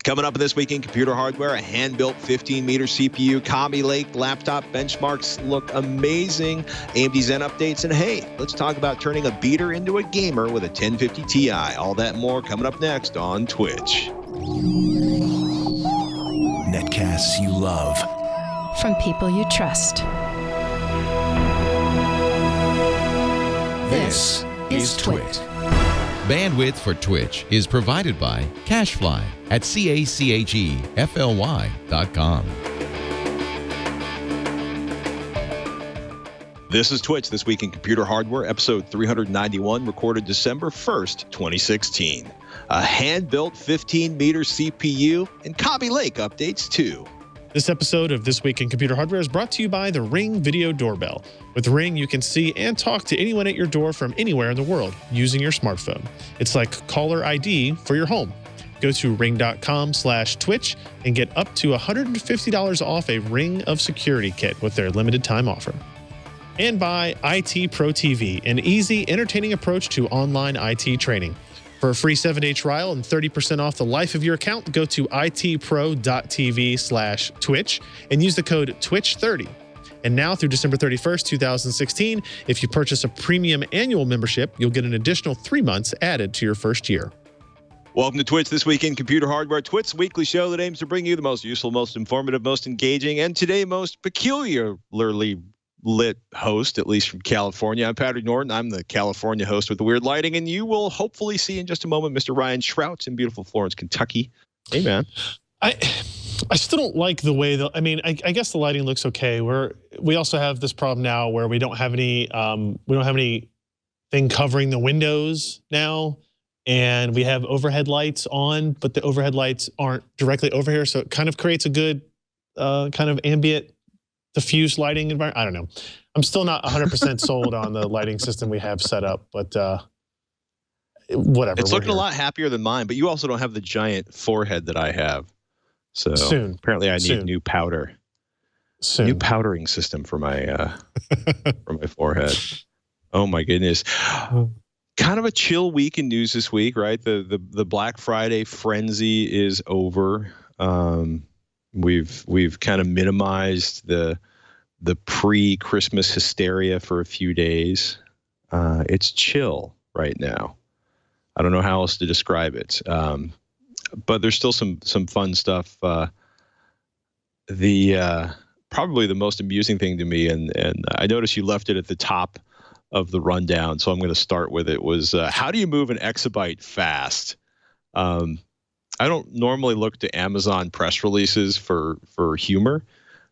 Coming up this week in computer hardware, a hand-built 15-meter CPU, Kaby Lake laptop benchmarks look amazing, AMD Zen updates, and hey, let's talk about turning a beater into a gamer with a 1050 Ti. All that and more coming up next on Twitch. Netcasts you love. From people you trust. This is Twitch. Bandwidth for Twitch is provided by CacheFly at CACHEFLY.com. This is Twitch, This Week in Computer Hardware, episode 391, recorded December 1st, 2016. A hand-built 15-meter CPU, and Kaby Lake updates too. This episode of This Week in Computer Hardware is brought to you by the Ring Video Doorbell. With Ring, you can see and talk to anyone at your door from anywhere in the world using your smartphone. It's like caller ID for your home. Go to ring.com/Twitch and get up to $150 off a Ring of Security kit with their limited time offer. And by IT Pro TV, an easy, entertaining approach to online IT training. For a free 7-day trial and 30% off the life of your account, go to itpro.tv/Twitch and use the code TWITCH30. And now through December 31st, 2016, if you purchase a premium annual membership, you'll get an additional 3 months added to your first year. Welcome to Twitch, This Week in Computer Hardware, Twitch's weekly show that aims to bring you the most useful, most informative, most engaging, and today most peculiarly lit host, at least from California. I'm Patrick Norton. I'm the California host with the weird lighting, and you will hopefully see in just a moment Mr. Ryan Shrouts in beautiful Florence, Kentucky. Hey, man. I still don't like the way I guess the lighting looks okay. We also have this problem now where we don't have any thing covering the windows now, and we have overhead lights on, but the overhead lights aren't directly over here, so it kind of creates a good kind of ambient diffuse lighting environment. I don't know. I'm still not 100% sold on the lighting system we have set up, but whatever. It's looking a lot happier than mine, but you also don't have the giant forehead that I have. So soon. Apparently I need new powder. New powdering system for my for my forehead. Oh my goodness. Kind of a chill week in news this week, right? The Black Friday frenzy is over. We've kind of minimized the pre-Christmas hysteria for a few days. It's chill right now. I don't know how else to describe it. But there's still some fun stuff. Probably the most amusing thing to me, and I noticed you left it at the top of the rundown, so I'm going to start with it, was how do you move an exabyte fast? I don't normally look to Amazon press releases for humor,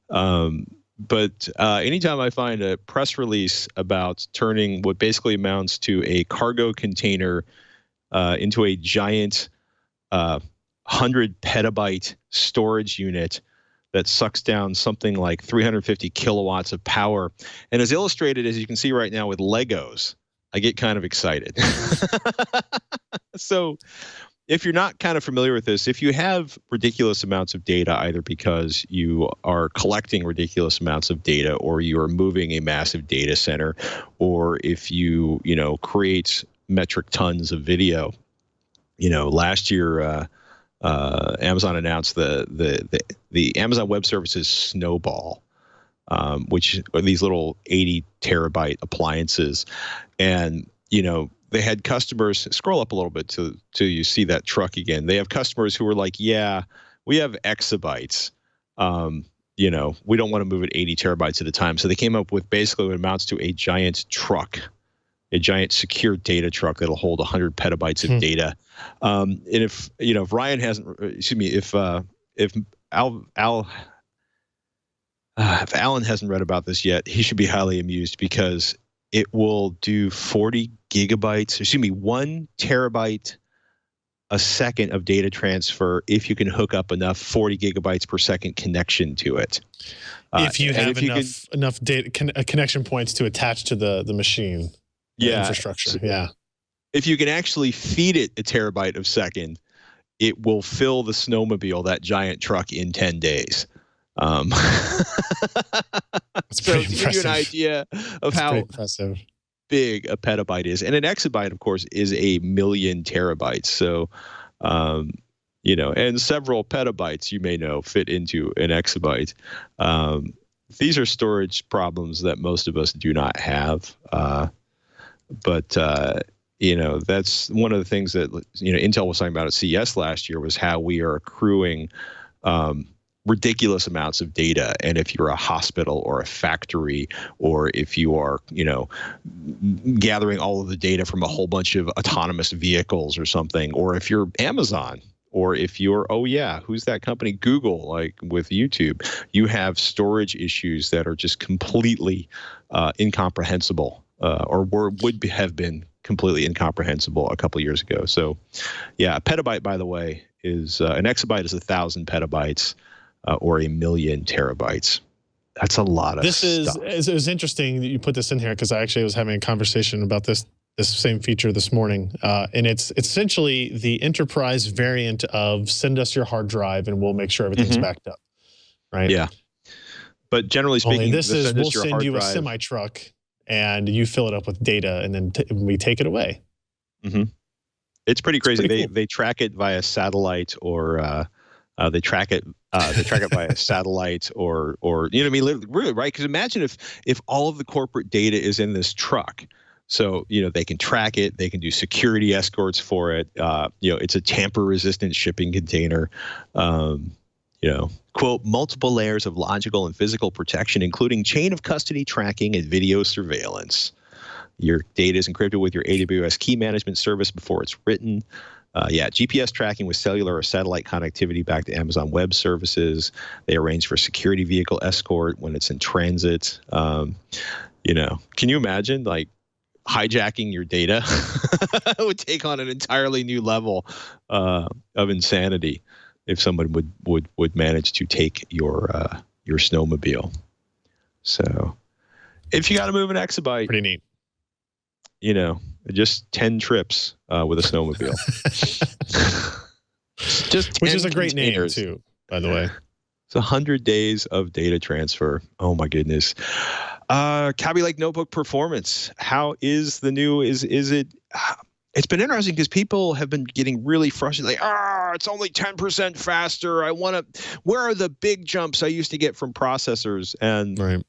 but anytime I find a press release about turning what basically amounts to a cargo container into a giant 100 petabyte storage unit that sucks down something like 350 kilowatts of power, and is illustrated, as you can see right now, with Legos, I get kind of excited. So if you're not kind of familiar with this, if you have ridiculous amounts of data, either because you are collecting ridiculous amounts of data, or you are moving a massive data center, or if you create metric tons of video, last year Amazon announced the Amazon Web Services Snowball, which are these little 80 terabyte appliances, and they had customers. Scroll up a little bit till you see that truck again. They have customers who were like, "Yeah, we have exabytes. We don't want to move it 80 terabytes at a time." So they came up with basically what amounts to a giant truck, a giant secure data truck that'll hold 100 petabytes of data. And if Ryan hasn't, if Alan hasn't read about this yet, he should be highly amused, because it will do 1 terabyte a second of data transfer if you can hook up enough 40 gigabytes per second connection to it. If you have enough data connection points to attach to the machine. Infrastructure. Yeah. If you can actually feed it a terabyte a second, it will fill the snowmobile, that giant truck, in 10 days. So to give you an idea of how big a petabyte is, and an exabyte, of course, is 1,000,000 terabytes. So and several petabytes, you may know, fit into an exabyte. These are storage problems that most of us do not have. But that's one of the things that, Intel was talking about at CES last year, was how we are accruing ridiculous amounts of data. And if you're a hospital or a factory, or if you are, gathering all of the data from a whole bunch of autonomous vehicles or something, or if you're Amazon, or if you're, who's that company? Google, like with YouTube, you have storage issues that are just completely incomprehensible, or would have been completely incomprehensible a couple of years ago. So, a petabyte, by the way, is an exabyte is 1,000 petabytes, or 1,000,000 terabytes. That's a lot of stuff. It was interesting that you put this in here, because I actually was having a conversation about this same feature this morning, and it's essentially the enterprise variant of send us your hard drive and we'll make sure everything's backed up, right? Yeah. But generally speaking, only this is we'll send you a semi truck and you fill it up with data, and then we take it away. It's pretty crazy. Pretty cool. They track it via satellite, or they track it via satellite, or really, right? Because imagine if all of the corporate data is in this truck. So, they can track it, they can do security escorts for it. It's a tamper-resistant shipping container. Quote, multiple layers of logical and physical protection, including chain of custody tracking and video surveillance. Your data is encrypted with your AWS key management service before it's written. GPS tracking with cellular or satellite connectivity back to Amazon Web Services. They arrange for security vehicle escort when it's in transit. Can you imagine, like, hijacking your data? It would take on an entirely new level of insanity if someone would manage to take your snowmobile. So if you got to move an exabyte, pretty neat. Just 10 trips with a snowmobile. Just which is a great name too, by the way. It's 100 days of data transfer. Oh my goodness. Kaby Lake notebook performance. How is the new? Is it? It's been interesting because people have been getting really frustrated. Like, it's only 10% faster. Where are the big jumps I used to get from processors? And right.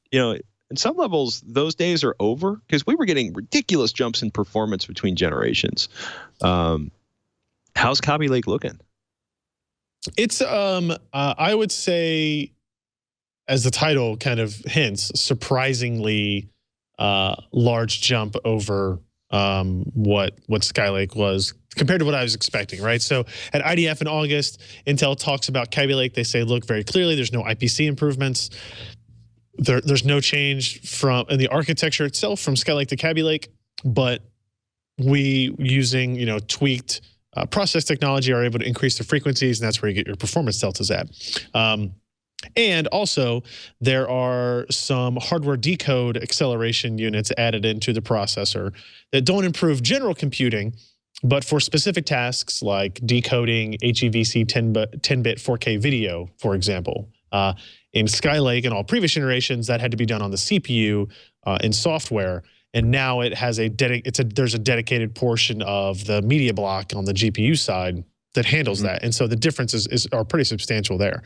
In some levels, those days are over, because we were getting ridiculous jumps in performance between generations. How's Kaby Lake looking? It's I would say, as the title kind of hints, surprisingly large jump over what Skylake was compared to what I was expecting, right? So at IDF in August, Intel talks about Kaby Lake. They say, look, very clearly, there's no IPC improvements. There's no change in the architecture itself from Skylake to Kaby Lake, but we, using tweaked process technology, are able to increase the frequencies, and that's where you get your performance deltas at. And also, there are some hardware decode acceleration units added into the processor that don't improve general computing, but for specific tasks like decoding HEVC 10-bit 4K video, for example. In Skylake and all previous generations, that had to be done on the CPU in software, and now it has there's a dedicated portion of the media block on the GPU side that handles that, and so the differences are pretty substantial there.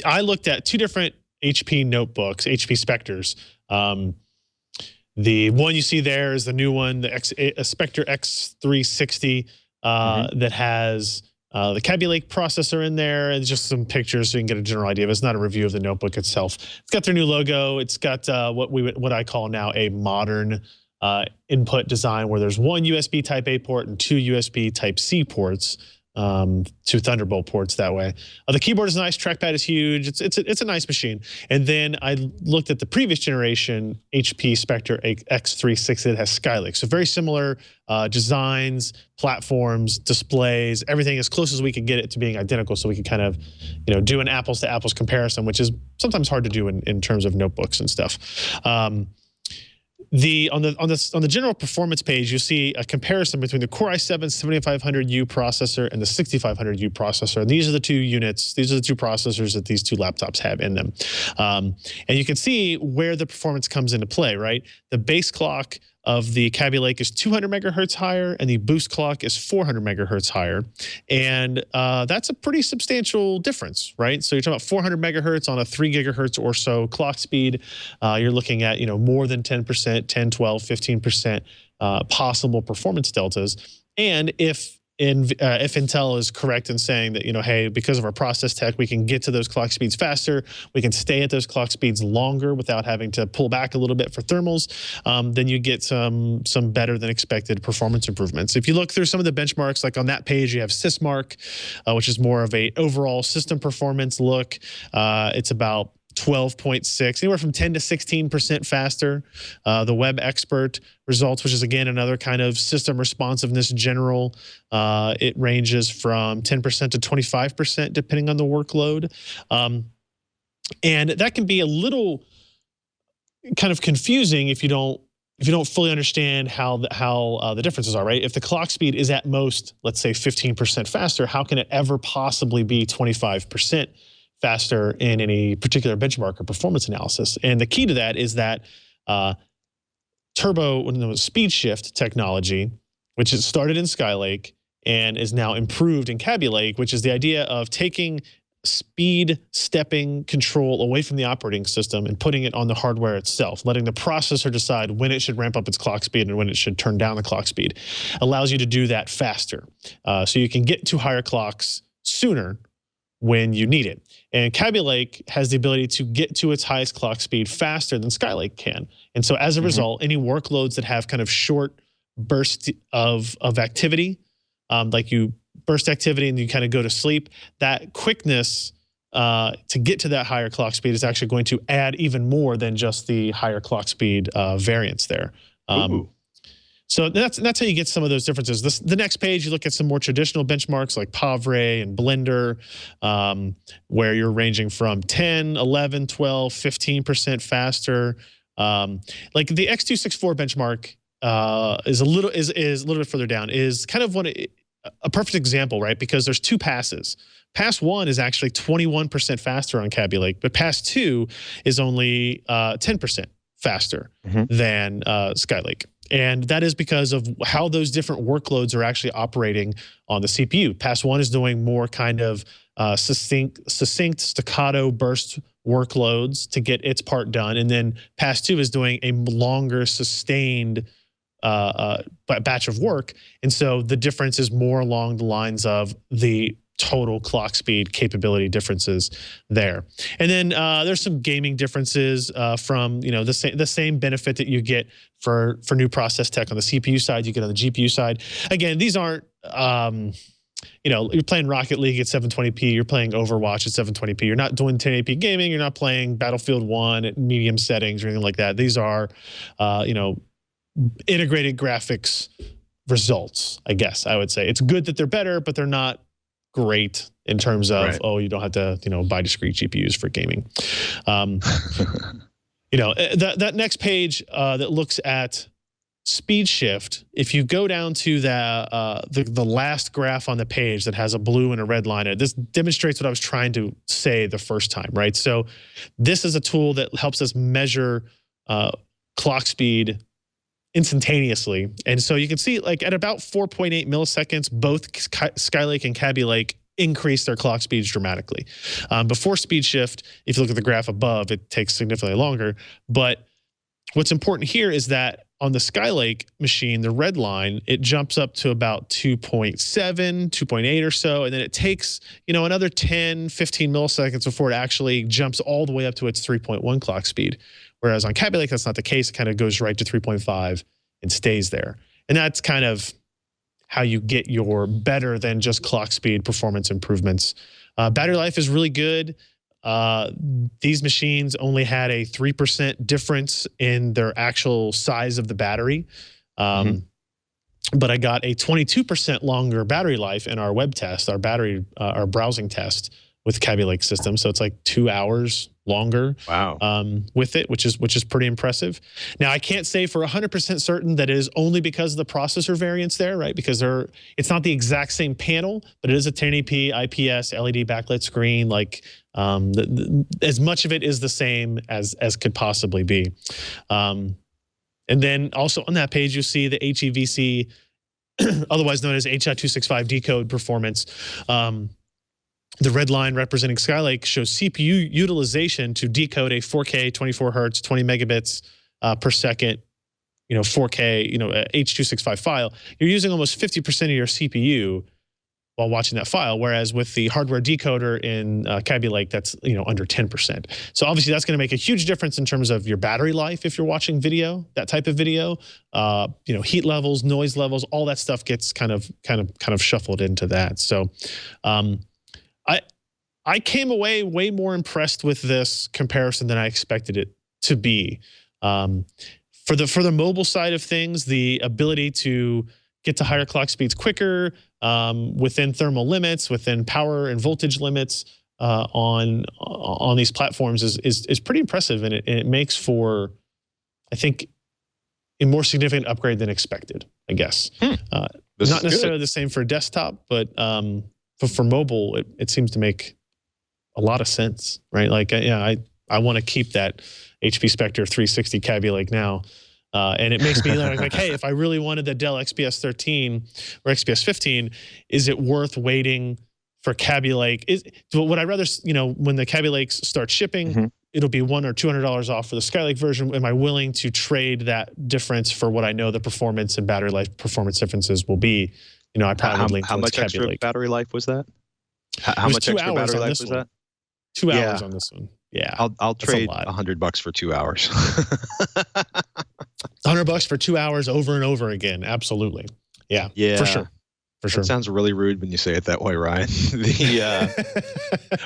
I looked at two different HP notebooks, HP Spectres. The one you see there is the new one, the Spectre X360, that has the Kaby Lake processor in there, and just some pictures so you can get a general idea. But it's not a review of the notebook itself. It's got their new logo. It's got what I call now a modern input design, where there's one USB Type A port and two USB Type C ports. Two Thunderbolt ports that way. The keyboard is nice, trackpad is huge. It's a nice machine. And then I looked at the previous generation HP Spectre X360 that has Skylake. So very similar designs, platforms, displays, everything as close as we could get it to being identical, so we could kind of do an apples to apples comparison, which is sometimes hard to do in terms of notebooks and stuff. On the general performance page, you see a comparison between the Core i7 7500U processor and the 6500U processor. And these are the two units, these are the two processors that these two laptops have in them. And you can see where the performance comes into play, right? The base clock of the Kaby Lake is 200 megahertz higher, and the boost clock is 400 megahertz higher. And that's a pretty substantial difference, right? So you're talking about 400 megahertz on a 3 gigahertz or so clock speed. You're looking at, more than 10%, 10, 12, 15% possible performance deltas. And if Intel is correct in saying that, hey, because of our process tech, we can get to those clock speeds faster, we can stay at those clock speeds longer without having to pull back a little bit for thermals, then you get some better than expected performance improvements. If you look through some of the benchmarks, like on that page, you have Sysmark, which is more of a overall system performance look. It's about 12.6, anywhere from 10 to 16% faster. The Web Expert results, which is again another kind of system responsiveness general, it ranges from 10% to 25% depending on the workload. And that can be a little kind of confusing if you don't fully understand how the differences are, right? If the clock speed is at most, let's say 15% faster, how can it ever possibly be 25% faster in any particular benchmark or performance analysis? And the key to that is that speed shift technology, which is started in Skylake and is now improved in Kaby Lake, which is the idea of taking speed stepping control away from the operating system and putting it on the hardware itself, letting the processor decide when it should ramp up its clock speed and when it should turn down the clock speed, allows you to do that faster. So you can get to higher clocks sooner when you need it. And Kaby Lake has the ability to get to its highest clock speed faster than Skylake can. And so as a result, any workloads that have kind of short bursts of activity, like you burst activity and you kind of go to sleep, that quickness to get to that higher clock speed is actually going to add even more than just the higher clock speed variance there. So that's how you get some of those differences. The next page, you look at some more traditional benchmarks like Pavre and Blender, where you're ranging from 10, 11, 12, 15% faster. Like the X264 benchmark is a little bit further down, is kind of a perfect example, right? Because there's two passes. Pass 1 is actually 21% faster on Kaby Lake, but Pass 2 is only 10% faster than Skylake. And that is because of how those different workloads are actually operating on the CPU. Pass 1 is doing more kind of succinct staccato burst workloads to get its part done. And then Pass 2 is doing a longer sustained batch of work. And so the difference is more along the lines of the total clock speed capability differences there. And then there's some gaming differences from the same benefit that you get for new process tech on the CPU side, you get on the GPU side. Again, these aren't you're playing Rocket League at 720p, you're playing Overwatch at 720p, you're not doing 1080p gaming, you're not playing Battlefield 1 at medium settings or anything like that. These are integrated graphics results, I guess I would say. It's good that they're better, but they're not great in terms of, you don't have to, buy discrete GPUs for gaming. That next page that looks at speed shift, if you go down to the last graph on the page that has a blue and a red line in it, this demonstrates what I was trying to say the first time, right? So this is a tool that helps us measure clock speed instantaneously. And so you can see like at about 4.8 milliseconds, both Skylake and Kaby Lake increase their clock speeds dramatically. Before speed shift, if you look at the graph above, it takes significantly longer. But what's important here is that on the Skylake machine, the red line, it jumps up to about 2.7, 2.8 or so, and then it takes, another 10, 15 milliseconds before it actually jumps all the way up to its 3.1 clock speed. Whereas on Kaby Lake, that's not the case. It kind of goes right to 3.5 and stays there. And that's kind of how you get your better than just clock speed performance improvements. Battery life is really good. These machines only had a 3% difference in their actual size of the battery. But I got a 22% longer battery life in our web test, our browsing test with Kaby Lake system. So it's like 2 hours longer with it, which is pretty impressive. Now, I can't say for 100% certain that it is only because of the processor variance there, right? Because it's not the exact same panel, but it is a 1080p IPS LED backlit screen. Like as much of it is the same as could possibly be. And then also on that page, you'll see the HEVC, otherwise known as H.265 decode performance. The red line representing Skylake shows CPU utilization to decode a 4K 24 hertz 20 megabits per second, 4K, H.265 file. You're using almost 50% of your CPU while watching that file, whereas with the hardware decoder in Kaby Lake, that's under 10%. So obviously that's going to make a huge difference in terms of your battery life if you're watching video, that type of video. Heat levels, noise levels, all that stuff gets kind of shuffled into that. So I came away way more impressed with this comparison than I expected it to be. For the mobile side of things, the ability to get to higher clock speeds quicker, within thermal limits, within power and voltage limits on these platforms is pretty impressive, and it makes for, I think, a more significant upgrade than expected, I guess. Not necessarily the same for desktop, but for mobile, it seems to make a lot of sense, right? Like, I want to keep that HP Spectre 360 Kaby Lake now. And it makes me like, hey, if I really wanted the Dell XPS 13 or XPS 15, is it worth waiting for Kaby Lake? Would I rather, when the Kaby Lakes start shipping, it'll be $100 or $200 off for the Skylake version? Am I willing to trade that difference for what I know the performance and battery life performance differences will be? I probably would lean towards Kaby Lake. How much extra battery life was that? How much extra battery life was that? 2 hours on this one. Yeah, I'll trade $100 for 2 hours. $100 for 2 hours over and over again. Absolutely. Yeah. For sure. That sounds really rude when you say it that way, Ryan.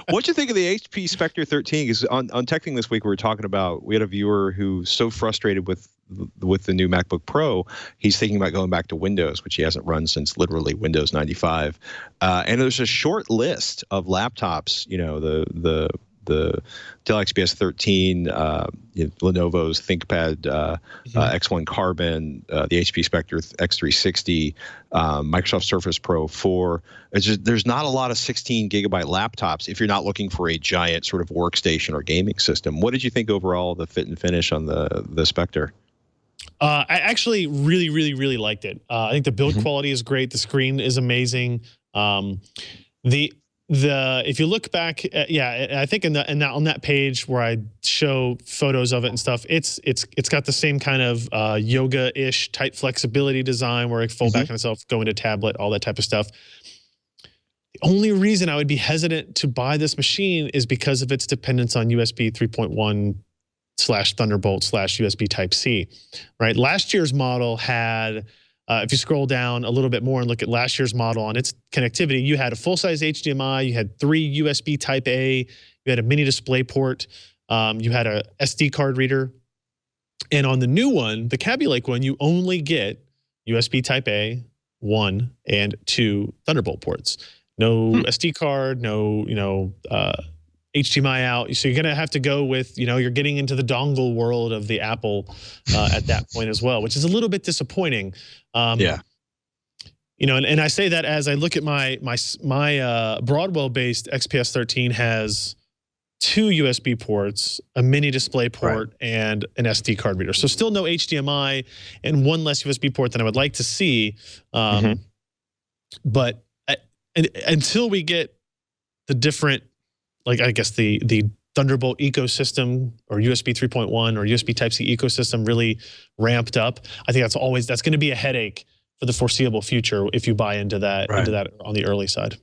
What'd you think of the HP Spectre 13? Because on Teching this week, we had a viewer who's so frustrated with the new MacBook Pro, he's thinking about going back to Windows, which he hasn't run since literally Windows 95. And there's a short list of laptops, the Dell XPS 13, Lenovo's ThinkPad X1 Carbon, the HP Spectre X360, Microsoft Surface Pro 4. There's not a lot of 16 gigabyte laptops if you're not looking for a giant sort of workstation or gaming system. What did you think overall of the fit and finish on the Spectre? I actually really, really, really liked it. I think the build quality is great. The screen is amazing. If you look back, I think on that page where I show photos of it and stuff, it's got the same kind of yoga-ish type flexibility design where it fold back on itself, go into tablet, all that type of stuff. The only reason I would be hesitant to buy this machine is because of its dependence on USB 3.1 / Thunderbolt / USB Type-C, right? Last year's model had, if you scroll down a little bit more and look at last year's model on its connectivity, you had a full-size HDMI, you had 3 USB Type-A, you had a mini display port, you had a SD card reader. And on the new one, the Kaby Lake one, you only get USB Type-A, 1 and 2 Thunderbolt ports. No SD card, no, HDMI out. So you're going to have to go with, you're getting into the dongle world of the Apple at that point as well, which is a little bit disappointing. And I say that as I look at my Broadwell-based XPS 13 has 2 USB ports, a mini display port, and an SD card reader. So still no HDMI and 1 less USB port than I would like to see. But until we get the different, like I guess the Thunderbolt ecosystem or USB 3.1 or USB Type-C ecosystem really ramped up, I think that's going to be a headache for the foreseeable future if you buy into that on the early side.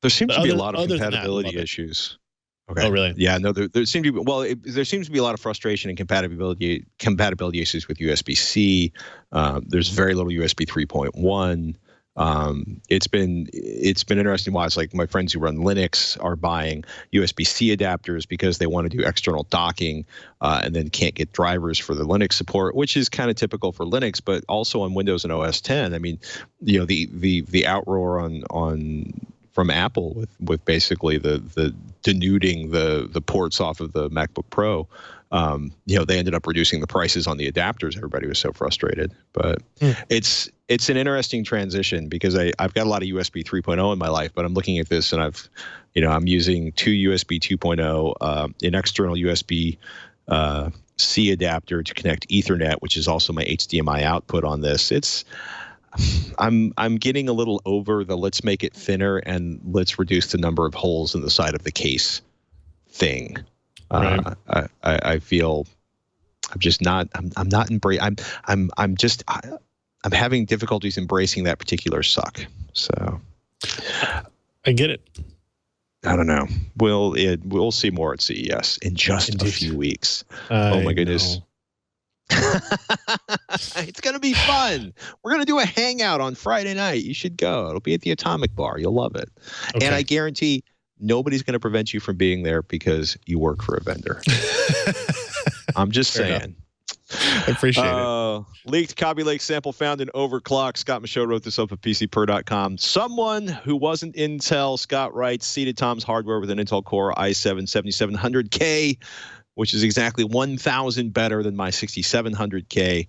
There seems to be a lot of compatibility issues. Okay. Oh, really? Yeah, no, there seems to be, there seems to be a lot of frustration and compatibility issues with USB-C. There's very little USB 3.1. It's been interesting to watch. Like my friends who run Linux are buying USB-C adapters because they want to do external docking, and then can't get drivers for the Linux support, which is kind of typical for Linux, but also on Windows and OS 10. I mean, the outroar from Apple with basically the denuding the ports off of the MacBook Pro. They ended up reducing the prices on the adapters. Everybody was so frustrated, but it's an interesting transition because I've got a lot of USB 3.0 in my life, but I'm looking at this and I'm using 2 USB 2.0, an external USB C adapter to connect Ethernet, which is also my HDMI output on this. I'm getting a little over the let's make it thinner and let's reduce the number of holes in the side of the case thing. Right. I feel I'm just not. I'm not embracing. I'm having difficulties embracing that particular suck. So I get it. I don't know. We'll see more at CES in just a few weeks. Oh my goodness. It's going to be fun. We're going to do a hangout on Friday night. You should go. It'll be at the Atomic Bar. You'll love it. Okay. And I guarantee nobody's going to prevent you from being there because you work for a vendor. I'm just saying. I appreciate it. Leaked Kaby Lake sample found in overclock. Scott Michaud wrote this up at PCPer.com. Someone who wasn't Intel, Scott writes, seeded Tom's hardware with an Intel Core i7 7700K, which is exactly 1,000 better than my 6700K,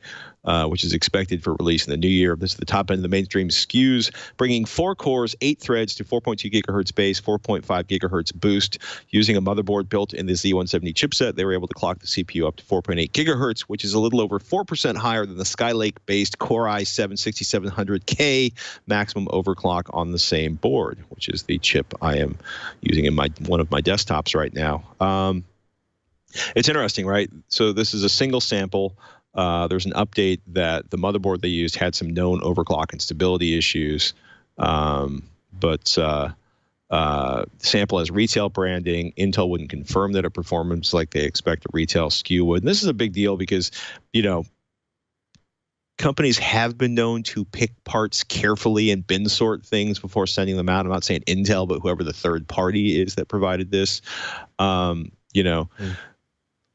which is expected for release in the new year. This is the top end of the mainstream SKUs, bringing 4 cores, 8 threads to 4.2 gigahertz base, 4.5 gigahertz boost. Using a motherboard built in the Z170 chipset, they were able to clock the CPU up to 4.8 gigahertz, which is a little over 4% higher than the Skylake-based Core i7 6700K maximum overclock on the same board, which is the chip I am using in one of my desktops right now. It's interesting, right? So this is a single sample. There's an update that the motherboard they used had some known overclock and stability issues, but sample has retail branding. Intel wouldn't confirm that it performs like they expect a retail SKU would. And this is a big deal because, companies have been known to pick parts carefully and bin sort things before sending them out. I'm not saying Intel, but whoever the third party is that provided this,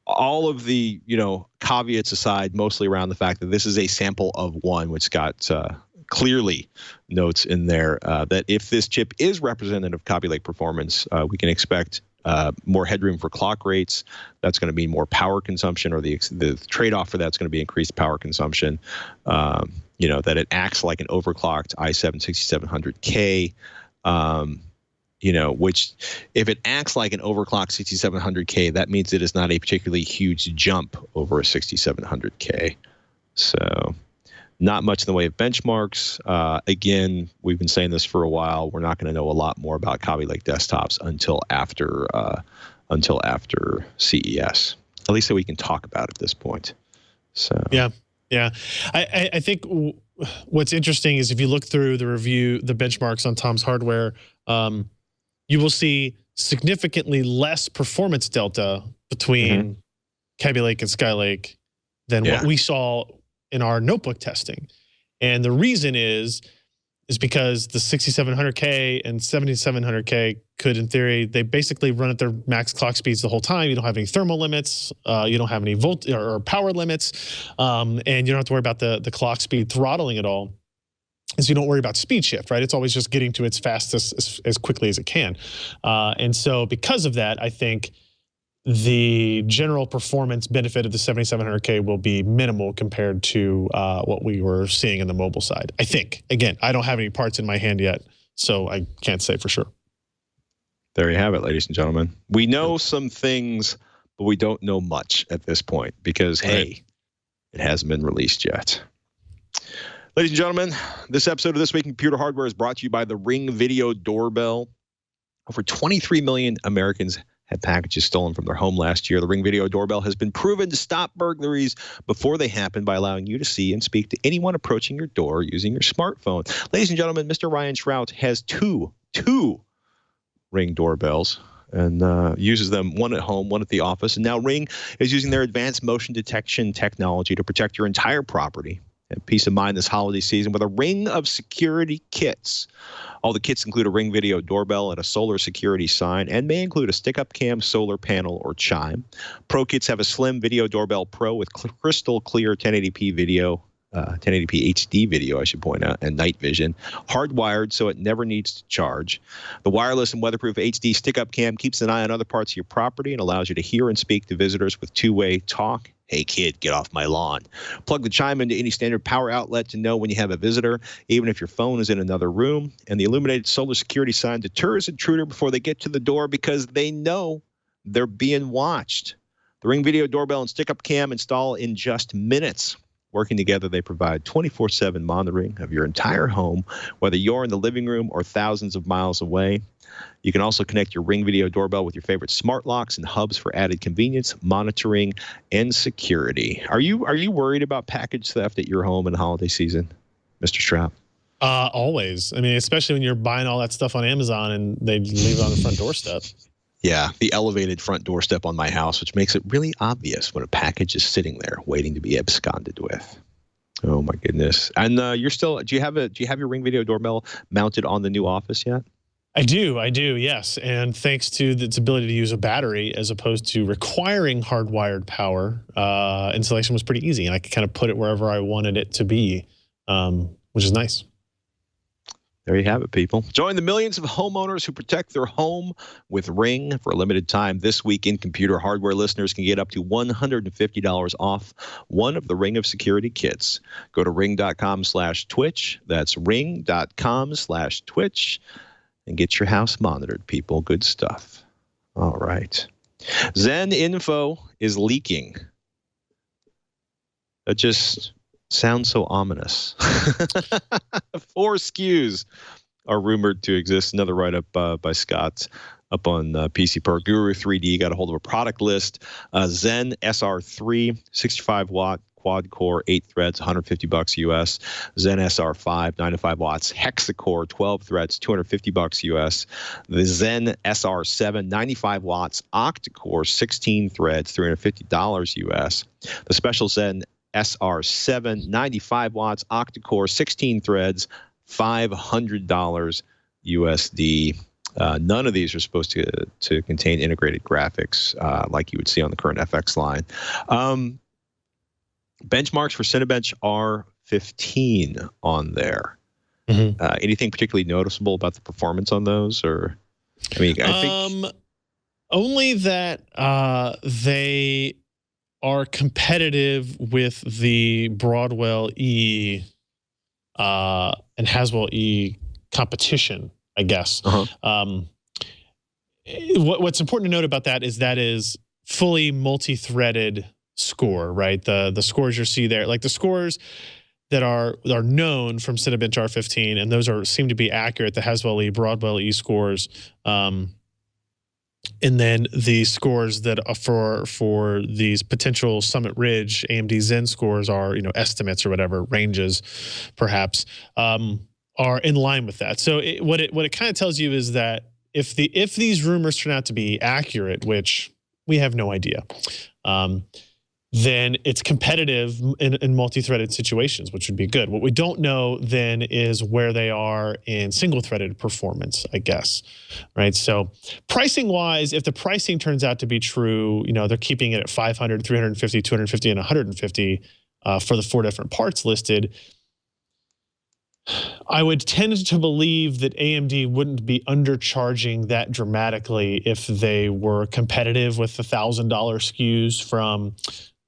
all of the, caveats aside, mostly around the fact that this is a sample of one, which got clearly notes in there that if this chip is representative of Kaby Lake performance, we can expect more headroom for clock rates. That's going to mean more power consumption, or the trade-off for that's going to be increased power consumption. That it acts like an overclocked i7 6700K. Which if it acts like an overclocked 6700K, that means it is not a particularly huge jump over a 6700K. So not much in the way of benchmarks. Again, we've been saying this for a while. We're not going to know a lot more about Kaby Lake desktops until after CES, at least that we can talk about at this point. So yeah. I think what's interesting is if you look through the review, the benchmarks on Tom's hardware, you will see significantly less performance delta between Kaby Lake and Skylake than what we saw in our notebook testing. And the reason is because the 6700K and 7700K could, in theory, they basically run at their max clock speeds the whole time. You don't have any thermal limits. You don't have any volt or power limits. And you don't have to worry about the clock speed throttling at all. So you don't worry about speed shift, right? It's always just getting to its fastest as quickly as it can. And so because of that, I think the general performance benefit of the 7700K will be minimal compared to what we were seeing in the mobile side. I think. Again, I don't have any parts in my hand yet, so I can't say for sure. There you have it, ladies and gentlemen. We know some things, but we don't know much at this point because, hey, it hasn't been released yet. Ladies and gentlemen, this episode of This Week in Computer Hardware is brought to you by the Ring Video Doorbell. Over 23 million Americans had packages stolen from their home last year. The Ring Video Doorbell has been proven to stop burglaries before they happen by allowing you to see and speak to anyone approaching your door using your smartphone. Ladies and gentlemen, Mr. Ryan Shrout has two Ring doorbells and uses them, one at home, one at the office. And now Ring is using their advanced motion detection technology to protect your entire property and peace of mind this holiday season with a ring of security kits. All the kits include a Ring Video Doorbell and a solar security sign, and may include a stick-up cam, solar panel, or chime. Pro kits have a slim Video Doorbell Pro with crystal clear 1080p video, 1080p HD video, I should point out, and night vision, hardwired so it never needs to charge. The wireless and weatherproof HD stick-up cam keeps an eye on other parts of your property and allows you to hear and speak to visitors with two-way talk. Hey, kid, get off my lawn. Plug the chime into any standard power outlet to know when you have a visitor, even if your phone is in another room. And the illuminated solar security sign deters intruder before they get to the door because they know they're being watched. The Ring Video Doorbell and Stick-Up Cam install in just minutes. Working together, they provide 24/7 monitoring of your entire home, whether you're in the living room or thousands of miles away. You can also connect your Ring Video Doorbell with your favorite smart locks and hubs for added convenience, monitoring, and security. Are you worried about package theft at your home in the holiday season, Mr. Strapp? Always. I mean, especially when you're buying all that stuff on Amazon and they leave it on the front doorstep. Yeah, the elevated front doorstep on my house, which makes it really obvious when a package is sitting there waiting to be absconded with. Oh my goodness! And you're still? Do you have your Ring Video Doorbell mounted on the new Office yet? I do, yes. And thanks to its ability to use a battery as opposed to requiring hardwired power, installation was pretty easy, and I could kind of put it wherever I wanted it to be, which is nice. There you have it, people. Join the millions of homeowners who protect their home with Ring. For a limited time this week in Computer Hardware, listeners can get up to $150 off one of the Ring of Security kits. Go to ring.com/Twitch. That's ring.com/Twitch. And get your house monitored, people. Good stuff. All right. Zen info is leaking. That just sounds so ominous. 4 SKUs are rumored to exist. Another write-up by Scott up on PC Per. Guru 3D got a hold of a product list. Zen SR3, 65-watt quad-core, 8 threads, $150 US. Zen SR5, 9 to 5 watts, hexa-core, 12 threads, $250 US. The Zen SR7, 95 watts, octa-core, 16 threads, $350 US. The special Zen SR7, 95 watts, octa-core, 16 threads, $500 USD. None of these are supposed to contain integrated graphics like you would see on the current FX line. Benchmarks for Cinebench are 15 on there. Mm-hmm. Anything particularly noticeable about the performance on those? Or, I mean, I think only that they are competitive with the Broadwell E and Haswell E competition, I guess. Uh-huh. What's important to note about that is fully multi-threaded score, right? The scores you see there, like the scores that are known from Cinebench R15, and those seem to be accurate. The Haswell E, Broadwell E scores, and then the scores that are for these potential Summit Ridge AMD Zen scores are, estimates or whatever, ranges, perhaps, are in line with that. So what it kind of tells you is that if these rumors turn out to be accurate, which we have no idea, then it's competitive in multi-threaded situations, which would be good. What we don't know then is where they are in single-threaded performance, I guess, right? So pricing-wise, if the pricing turns out to be true, they're keeping it at 500, 350, 250, and 150 for the 4 different parts listed. I would tend to believe that AMD wouldn't be undercharging that dramatically if they were competitive with the $1,000 SKUs from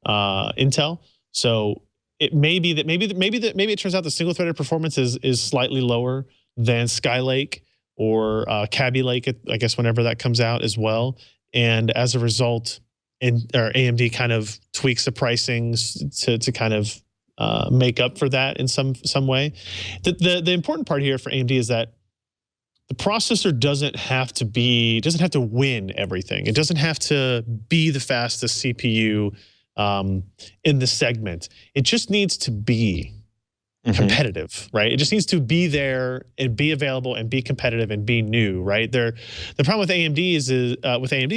Intel. So it may be that maybe it turns out the single-threaded performance is slightly lower than Skylake or Kaby Lake, I guess, whenever that comes out as well. And as a result, AMD kind of tweaks the pricings to kind of make up for that in some way. The important part here for AMD is that the processor doesn't have to win everything. It doesn't have to be the fastest CPU in the segment. It just needs to be competitive, right? It just needs to be there and be available and be competitive and be new, right? The problem with AMD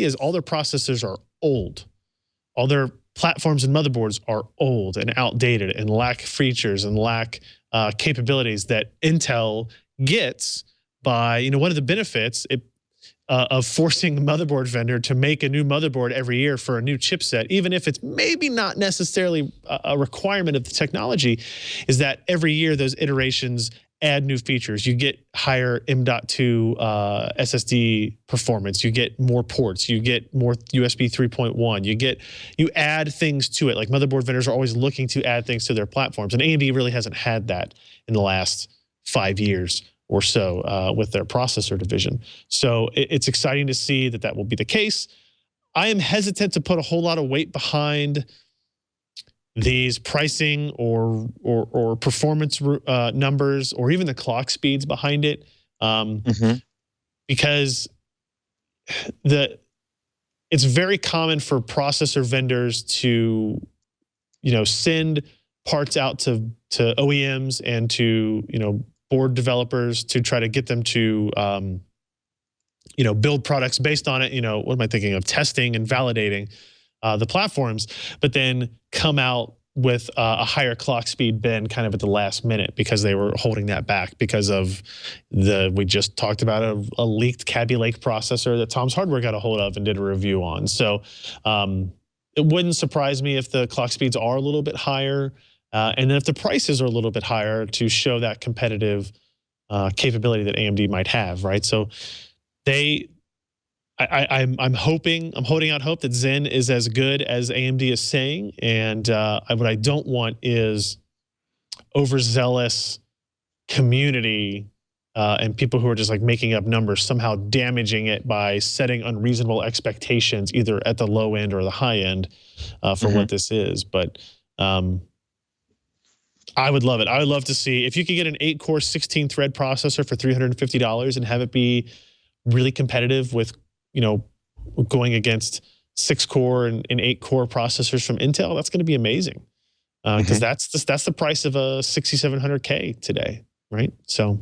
is all their processors are old. All their platforms and motherboards are old and outdated and lack features and lack capabilities that Intel gets by, one of the benefits of forcing the motherboard vendor to make a new motherboard every year for a new chipset, even if it's maybe not necessarily a requirement of the technology, is that every year those iterations add new features. You get higher M.2 SSD performance. You get more ports. You get more USB 3.1. You add things to it. Like motherboard vendors are always looking to add things to their platforms, and AMD really hasn't had that in the last 5 years or so with their processor division. So it's exciting to see that will be the case. I am hesitant to put a whole lot of weight behind these pricing or performance numbers, or even the clock speeds behind it, because it's very common for processor vendors to, send parts out to OEMs and to, board developers to try to get them to, build products based on it. What am I thinking of? Testing and validating the platforms, but then come out with a higher clock speed bin kind of at the last minute because they were holding that back because of we just talked about a leaked Kaby Lake processor that Tom's Hardware got a hold of and did a review on. So it wouldn't surprise me if the clock speeds are a little bit higher, and then if the prices are a little bit higher to show that competitive capability that AMD might have, right? So I'm holding out hope that Zen is as good as AMD is saying, and what I don't want is overzealous community and people who are just like making up numbers somehow damaging it by setting unreasonable expectations either at the low end or the high end for what this is. But I would love it. I would love to see if you could get an 8-core 16-thread processor for $350 and have it be really competitive with, going against 6-core and 8-core processors from Intel. That's going to be amazing because that's the price of a 6700K today, right? So,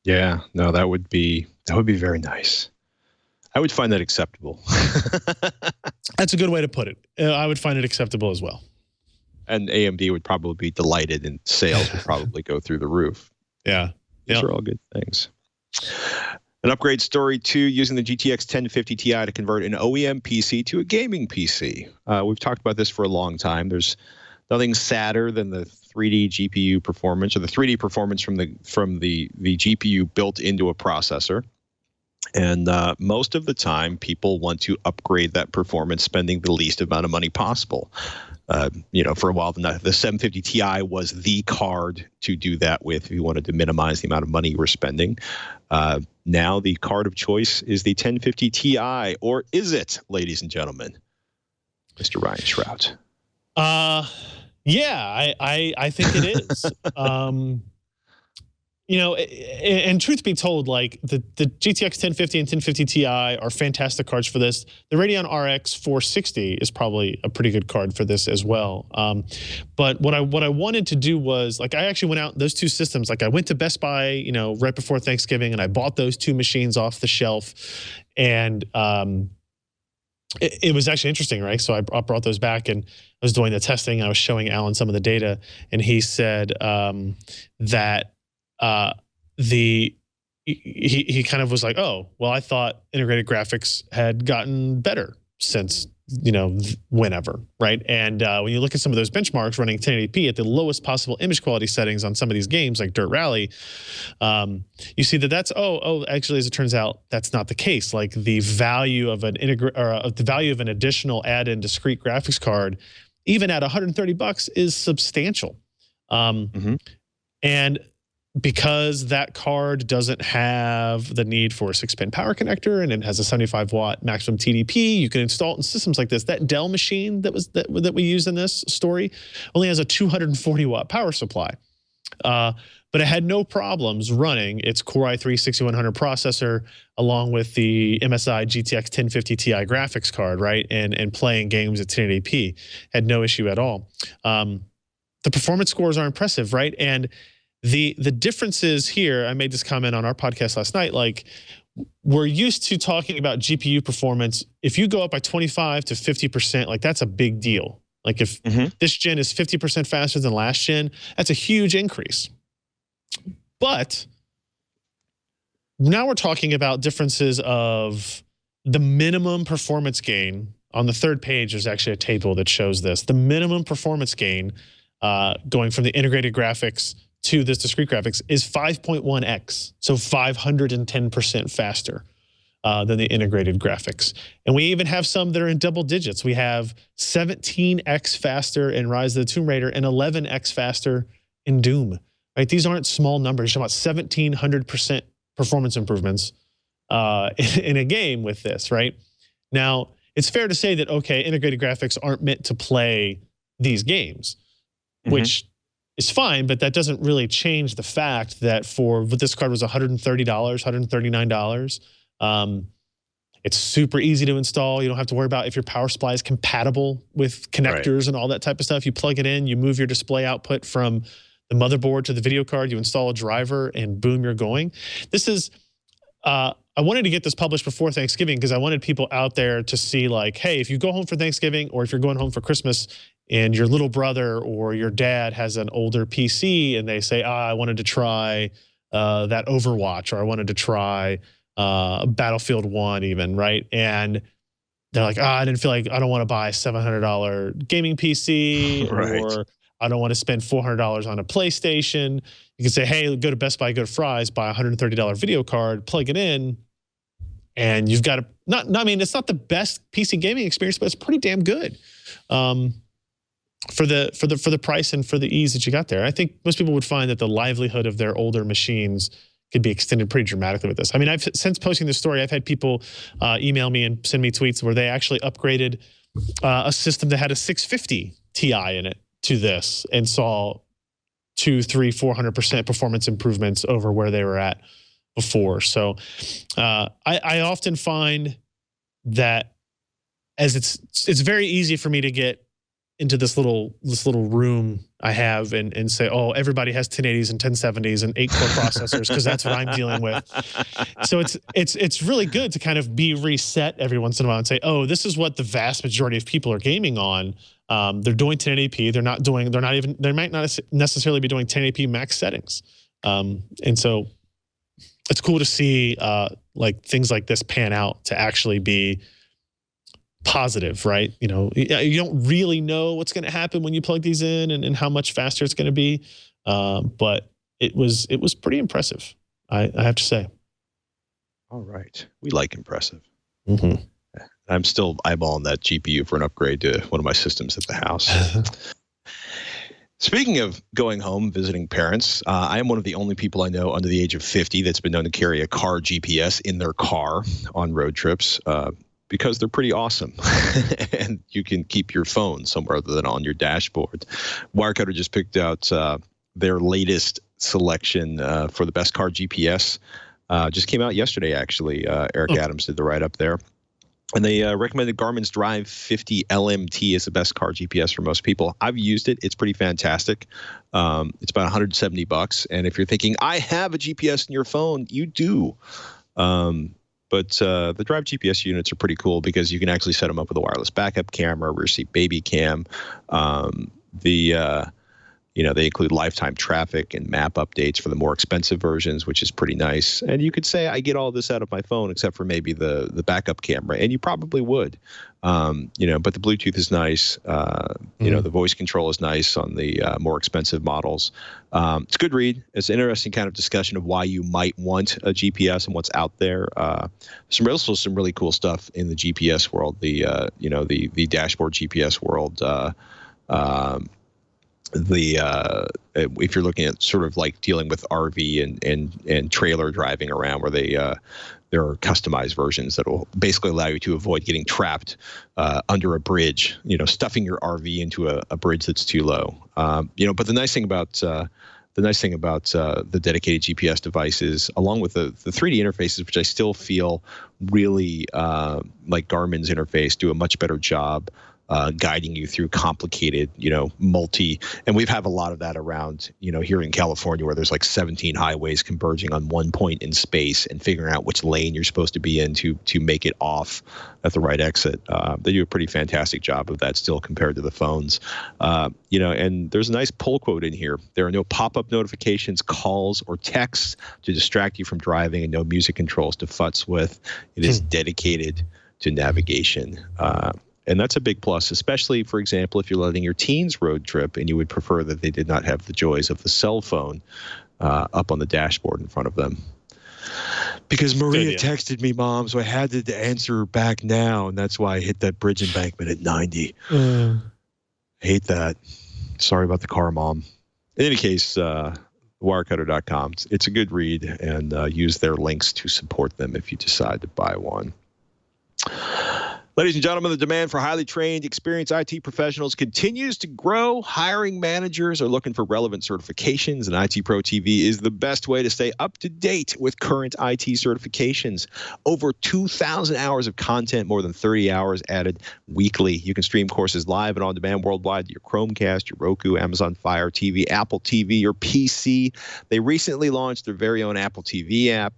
yeah, no, that would be very nice. I would find that acceptable. That's a good way to put it. I would find it acceptable as well. And AMD would probably be delighted, and sales would probably go through the roof. Yeah, these are all good things. An upgrade story 2, using the GTX 1050 Ti to convert an OEM PC to a gaming PC. We've talked about this for a long time. There's nothing sadder than the 3D GPU performance, or the 3D performance from the GPU built into a processor. And most of the time, people want to upgrade that performance, spending the least amount of money possible. For a while, the 750 Ti was the card to do that with if you wanted to minimize the amount of money you were spending. Now the card of choice is the 1050 Ti, or is it, ladies and gentlemen, Mr. Ryan Shrout? Yeah, I think it is. And truth be told, like the GTX 1050 and 1050 Ti are fantastic cards for this. The Radeon RX 460 is probably a pretty good card for this as well. But what I wanted to do was, like, I actually went out those two systems. Like, I went to Best Buy, right before Thanksgiving, and I bought those two machines off the shelf, and it was actually interesting, right? So I brought those back and I was doing the testing. And I was showing Alan some of the data, and he said that. He kind of was like, oh, well, I thought integrated graphics had gotten better since, whenever, right? And when you look at some of those benchmarks running 1080p at the lowest possible image quality settings on some of these games like Dirt Rally, you see that's actually, as it turns out, that's not the case. Like, the value of an additional add-in discrete graphics card, even at $130, is substantial. And because that card doesn't have the need for a 6-pin power connector and it has a 75-watt maximum TDP, you can install it in systems like this. That Dell machine that we use in this story only has a 240-watt power supply. But it had no problems running its Core i3 6100 processor along with the MSI GTX 1050 Ti graphics card, right? And playing games at 1080p. Had no issue at all. The performance scores are impressive, right? And the differences here, I made this comment on our podcast last night, like, we're used to talking about GPU performance. If you go up by 25 to 50%, like, that's a big deal. Like, if this gen is 50% faster than last gen, that's a huge increase. But now we're talking about differences of the minimum performance gain. On the third page, there's actually a table that shows this. The minimum performance gain going from the integrated graphics to this discrete graphics is 5.1x, so 510% faster than the integrated graphics. And we even have some that are in double digits. We have 17x faster in Rise of the Tomb Raider and 11x faster in Doom. Right? These aren't small numbers. You're talking about 1,700% performance improvements in a game with this, right? Now, it's fair to say that, okay, integrated graphics aren't meant to play these games, which is fine, but that doesn't really change the fact that this card was $130, $139. It's super easy to install. You don't have to worry about if your power supply is compatible with connectors and all that type of stuff. You plug it in, you move your display output from the motherboard to the video card, you install a driver, and boom, you're going. This is, I wanted to get this published before Thanksgiving because I wanted people out there to see like, hey, if you go home for Thanksgiving or if you're going home for Christmas and your little brother or your dad has an older PC and they say, I wanted to try that Overwatch, or I wanted to try Battlefield 1 even, right? And they're like, I didn't feel like, I don't want to buy a $700 gaming PC, or I don't want to spend $400 on a PlayStation. You can say, hey, go to Best Buy, go to Fry's, buy a $130 video card, plug it in, and you've got I mean, it's not the best PC gaming experience, but it's pretty damn good for the price and for the ease that you got there. I think most people would find that the livelihood of their older machines could be extended pretty dramatically with this. I mean, since posting this story, I've had people email me and send me tweets where they actually upgraded a system that had a 650 Ti in it to this and saw 200, 300, 400% performance improvements over where they were at before. So I often find that as it's very easy for me to get into this little room I have and say, oh, everybody has 1080s and 1070s and 8-core processors because that's what I'm dealing with. So it's really good to kind of be reset every once in a while and say, oh, this is what the vast majority of people are gaming on. They're doing 1080p. They might not necessarily be doing 1080p max settings. And so it's cool to see like things like this pan out to actually be positive, right? You know, you don't really know what's going to happen when you plug these in and how much faster it's going to be. But it was pretty impressive, I have to say. All right. We like impressive. I'm still eyeballing that GPU for an upgrade to one of my systems at the house. Speaking of going home, visiting parents, I am one of the only people I know under the age of 50 that's been known to carry a car GPS in their car on road trips. Because they're pretty awesome, and you can keep your phone somewhere other than on your dashboard. Wirecutter just picked out their latest selection for the best car GPS. Just came out yesterday, actually. Eric Adams did the write-up there. And they recommended Garmin's Drive 50 LMT as the best car GPS for most people. I've used it. It's pretty fantastic. It's about $170. And if you're thinking, I have a GPS in your phone, you do. But the Drive GPS units are pretty cool because you can actually set them up with a wireless backup camera, rear seat baby cam. They include lifetime traffic and map updates for the more expensive versions, which is pretty nice. And you could say, I get all this out of my phone except for maybe the backup camera, and you probably would. But the Bluetooth is nice. The voice control is nice on the more expensive models. It's a good read. It's an interesting kind of discussion of why you might want a GPS and what's out there. Some really cool stuff in the GPS world. The dashboard GPS world. If you're looking at sort of like dealing with RV and trailer driving around, where there are customized versions that will basically allow you to avoid getting trapped under a bridge, stuffing your RV into a bridge that's too low. But the nice thing about the dedicated GPS devices, along with the 3D interfaces, which I still feel really like Garmin's interface do a much better job guiding you through complicated, and we've had a lot of that around, here in California, where there's like 17 highways converging on one point in space and figuring out which lane you're supposed to be in to make it off at the right exit. They do a pretty fantastic job of that still compared to the phones. And there's a nice pull quote in here. There are no pop-up notifications, calls, or texts to distract you from driving, and no music controls to futz with. It is dedicated to navigation. And that's a big plus, especially, for example, if you're letting your teens road trip and you would prefer that they did not have the joys of the cell phone up on the dashboard in front of them. Because Maria texted me, Mom, so I had to answer her back now, and that's why I hit that bridge embankment at 90. I hate that. Sorry about the car, Mom. In any case, wirecutter.com. It's a good read, and use their links to support them if you decide to buy one. Ladies and gentlemen, the demand for highly trained, experienced IT professionals continues to grow. Hiring managers are looking for relevant certifications, and IT Pro TV is the best way to stay up to date with current IT certifications. Over 2,000 hours of content, more than 30 hours added weekly. You can stream courses live and on demand worldwide to your Chromecast, your Roku, Amazon Fire TV, Apple TV, your PC. They recently launched their very own Apple TV app.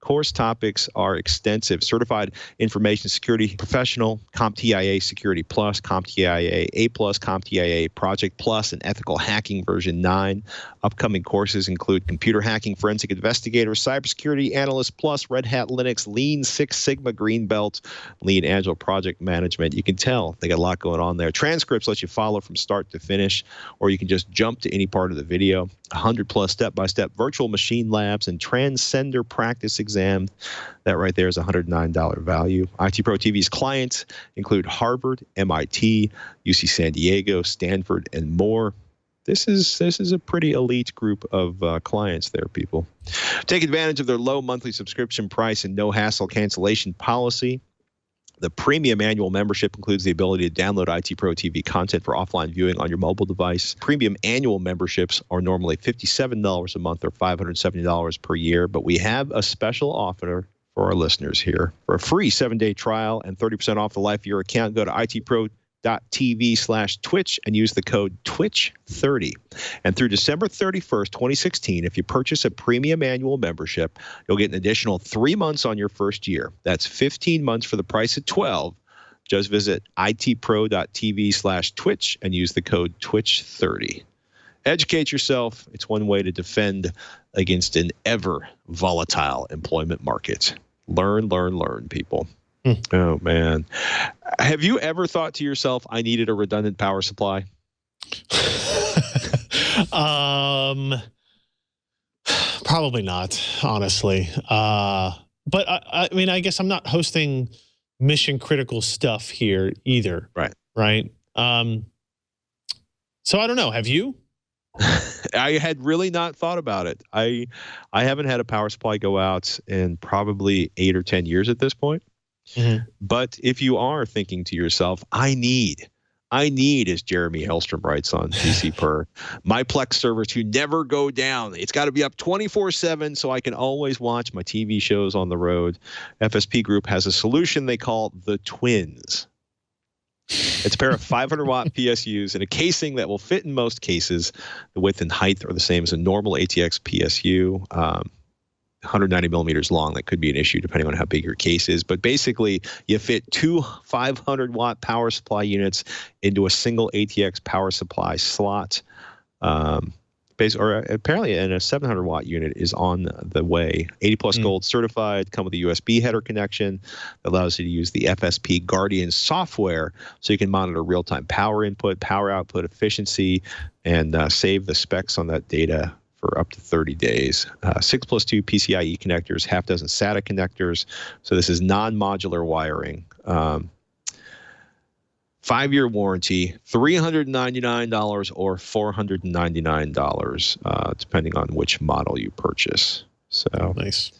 Course topics are extensive. Certified Information Security Professional, CompTIA Security Plus, CompTIA A+, CompTIA Project Plus, and Ethical Hacking version 9. Upcoming courses include Computer Hacking Forensic Investigator, Cybersecurity Analyst Plus, Red Hat Linux, Lean Six Sigma Green Belt, Lean Agile Project Management. You can tell they got a lot going on there. Transcripts let you follow from start to finish, or you can just jump to any part of the video. 100+ step-by-step virtual machine labs and transcender practice exam. That right there is $109 value. IT Pro TV's clients include Harvard, MIT, UC San Diego, Stanford, and more. This is a pretty elite group of clients there, people. Take advantage of their low monthly subscription price and no hassle cancellation policy. The premium annual membership includes the ability to download IT Pro TV content for offline viewing on your mobile device. Premium annual memberships are normally $57 a month or $570 per year, but we have a special offer for our listeners here. For a free 7-day trial and 30% off the life of your account, go to itpro.tv/Twitch and use the code TWiCH30. And through December 31st, 2016, if you purchase a premium annual membership, you'll get an additional 3 months on your first year. That's 15 months for the price of 12. Just visit itpro.tv/Twitch and use the code TWiCH30. Educate yourself. It's one way to defend against an ever volatile employment market. Learn, people. Oh, man. Have you ever thought to yourself, I needed a redundant power supply? Probably not, honestly. But I mean, I guess I'm not hosting mission critical stuff here either. Right. Right. So I don't know. Have you? I had really not thought about it. I haven't had a power supply go out in probably 8 or 10 years at this point. Mm-hmm. But if you are thinking to yourself, I need, as Jeremy Hellstrom writes on PC Per, my Plex servers to never go down. It's got to be up 24/7 so I can always watch my TV shows on the road. FSP Group has a solution they call the Twins. It's a pair of 500-watt PSUs and a casing that will fit in most cases. The width and height are the same as a normal ATX PSU. 190 millimeters long. That could be an issue depending on how big your case is. But basically, you fit two 500-watt power supply units into a single ATX power supply slot. Apparently, and a 700-watt unit is on the way. 80+ Gold certified, come with a USB header connection that allows you to use the FSP Guardian software so you can monitor real-time power input, power output efficiency, and save the specs on that data for up to 30 days. 6+2 PCIe connectors, half dozen SATA connectors. So this is non-modular wiring. 5-year warranty, $399 or $499, depending on which model you purchase. So nice.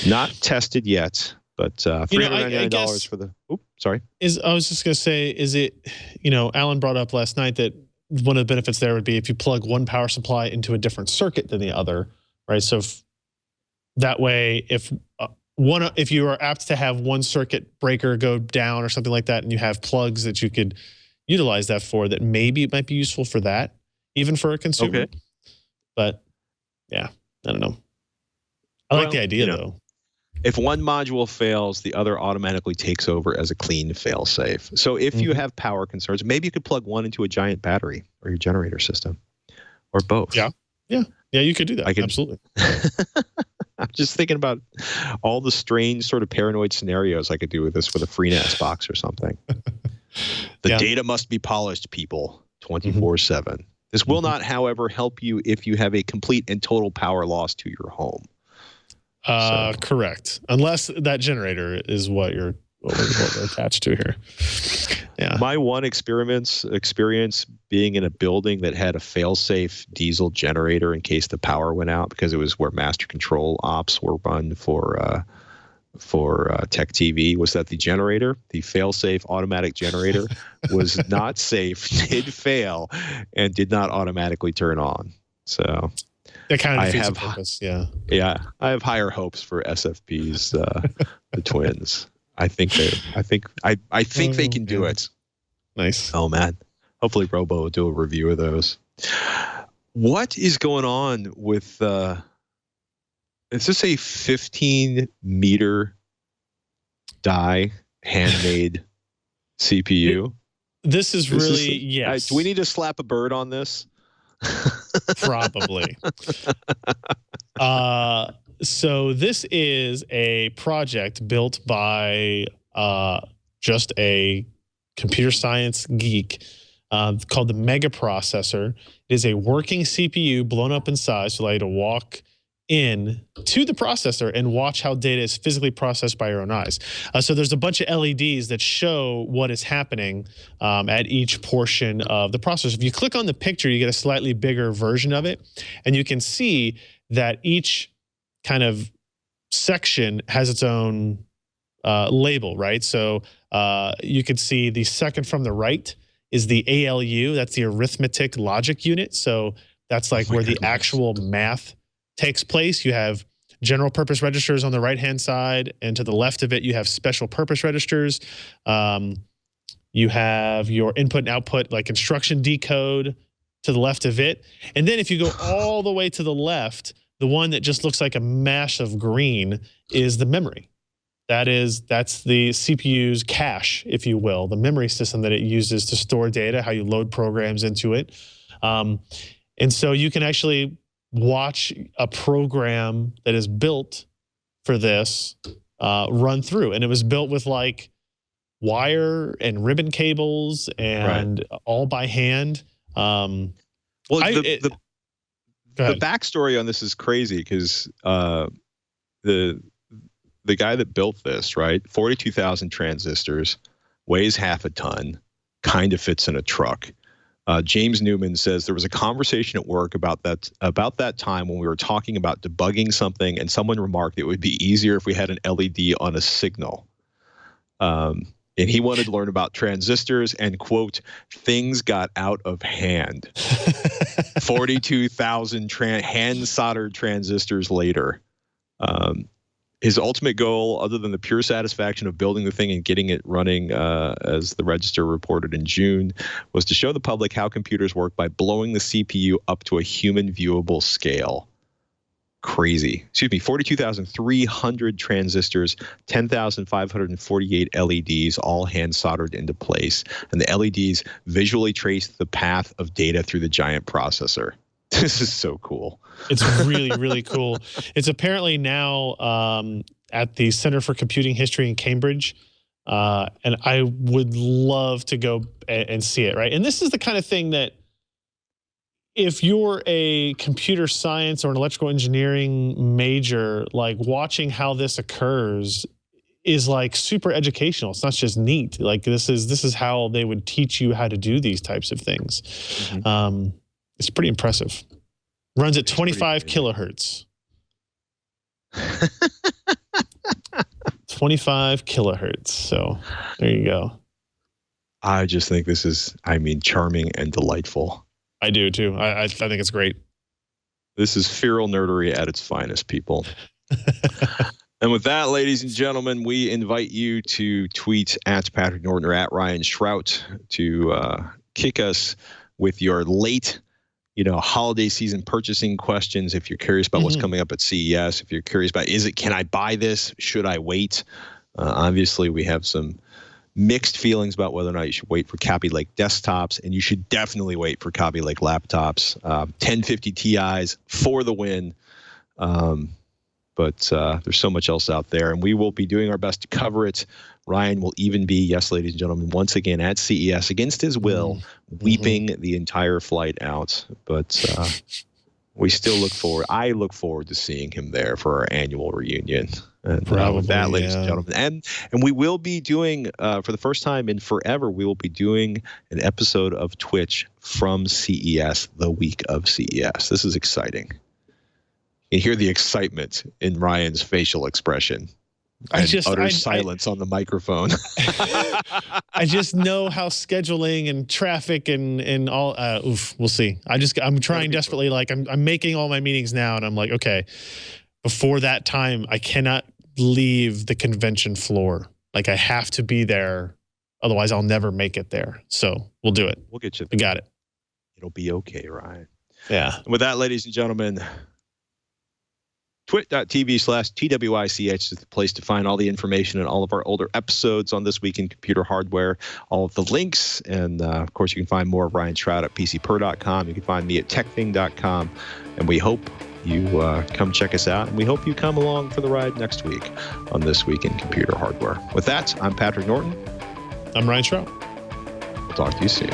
Not tested yet, but $399 for the. Oops, sorry. I was just going to say, is it? Alan brought up last night that one of the benefits there would be if you plug one power supply into a different circuit than the other, right? So that way, if you are apt to have one circuit breaker go down or something like that, and you have plugs that you could utilize that for, that maybe it might be useful for that, even for a consumer. Okay. But yeah, I don't know. I like the idea though. If one module fails, the other automatically takes over as a clean fail-safe. So if you have power concerns, maybe you could plug one into a giant battery or your generator system, or both. Yeah, you could do that. Absolutely. I'm just thinking about all the strange sort of paranoid scenarios I could do with this with a FreeNAS box or something. The data must be polished, people, 24/7. This will not, however, help you if you have a complete and total power loss to your home. Correct. Unless that generator is what we're attached to here. Yeah. My one experience being in a building that had a fail-safe diesel generator in case the power went out, because it was where master control ops were run for Tech TV was that the generator, the fail-safe automatic generator, was not safe, did fail, and did not automatically turn on. So that kind of defeats the purpose. Yeah. I have higher hopes for SFP's the twins. I think they can do it. Nice. Oh man. Hopefully Robo will do a review of those. What is going on with is this a 15-meter die handmade CPU? This is really yes. Do we need to slap a bird on this? Probably. So this is a project built by just a computer science geek called the Mega Processor. It is a working CPU blown up in size to allow you to walk in to the processor and watch how data is physically processed by your own eyes. So there's a bunch of LEDs that show what is happening at each portion of the processor. If you click on the picture, you get a slightly bigger version of it, and you can see that each kind of section has its own label, right? So you can see the second from the right is the ALU. That's the arithmetic logic unit. So that's like where the actual math takes place. You have general purpose registers on the right-hand side, and to the left of it, you have special purpose registers. You have your input and output, like instruction decode to the left of it. And then if you go all the way to the left, the one that just looks like a mash of green is the memory. That's the CPU's cache, if you will, the memory system that it uses to store data, how you load programs into it. And so you can actually watch a program that is built for this run through. And it was built with like wire and ribbon cables and all by hand. Well, the backstory on this is crazy because the guy that built this, right, 42,000 transistors, weighs half a ton, kind of fits in a truck. James Newman says there was a conversation at work about that time when we were talking about debugging something, and someone remarked it would be easier if we had an LED on a signal. And he wanted to learn about transistors, and quote, things got out of hand. 42,000 hand soldered transistors later. His ultimate goal, other than the pure satisfaction of building the thing and getting it running, as the Register reported in June, was to show the public how computers work by blowing the CPU up to a human viewable scale. Crazy. Excuse me, 42,300 transistors, 10,548 LEDs, all hand soldered into place. And the LEDs visually trace the path of data through the giant processor. This is so cool. It's really, really cool. It's apparently now at the Center for Computing History in Cambridge. And I would love to go and see it, right? And this is the kind of thing that if you're a computer science or an electrical engineering major, like watching how this occurs is like super educational. It's not just neat. Like this is how they would teach you how to do these types of things. Mm-hmm. It's pretty impressive. Runs at 25 kilohertz. 25 kilohertz. So there you go. I just think this is, charming and delightful. I do too. I think it's great. This is feral nerdery at its finest, people. And with that, ladies and gentlemen, we invite you to tweet at Patrick Norton or at Ryan Shrout to kick us with your late holiday season purchasing questions. If you're curious about what's coming up at CES, if you're curious about, can I buy this? Should I wait? Obviously, we have some mixed feelings about whether or not you should wait for Kaby Lake desktops, and you should definitely wait for Kaby Lake laptops. 1050 Ti's for the win. But there's so much else out there, and we will be doing our best to cover it. Ryan will even be, yes, ladies and gentlemen, once again at CES against his will, weeping the entire flight out. But we still look forward. I look forward to seeing him there for our annual reunion. And with that, ladies and gentlemen, and we will be doing, for the first time in forever, we will be doing an episode of TWiCH from CES the week of CES. This is exciting. You hear the excitement in Ryan's facial expression. Utter silence on the microphone. I just know how scheduling and traffic and all. We'll see. I'm trying desperately. Like I'm making all my meetings now, and I'm like, okay, before that time, I cannot leave the convention floor. Like I have to be there, otherwise I'll never make it there. So we'll do it. We'll get you. We got it. It'll be okay, Ryan. Yeah. And with that, ladies and gentlemen, twit.tv/TWiCH is the place to find all the information and all of our older episodes on This Week in Computer Hardware, all of the links. And, of course, you can find more of Ryan Shroud at PCPer.com. You can find me at TechThing.com. And we hope you come check us out. And we hope you come along for the ride next week on This Week in Computer Hardware. With that, I'm Patrick Norton. I'm Ryan Shroud. We'll talk to you soon.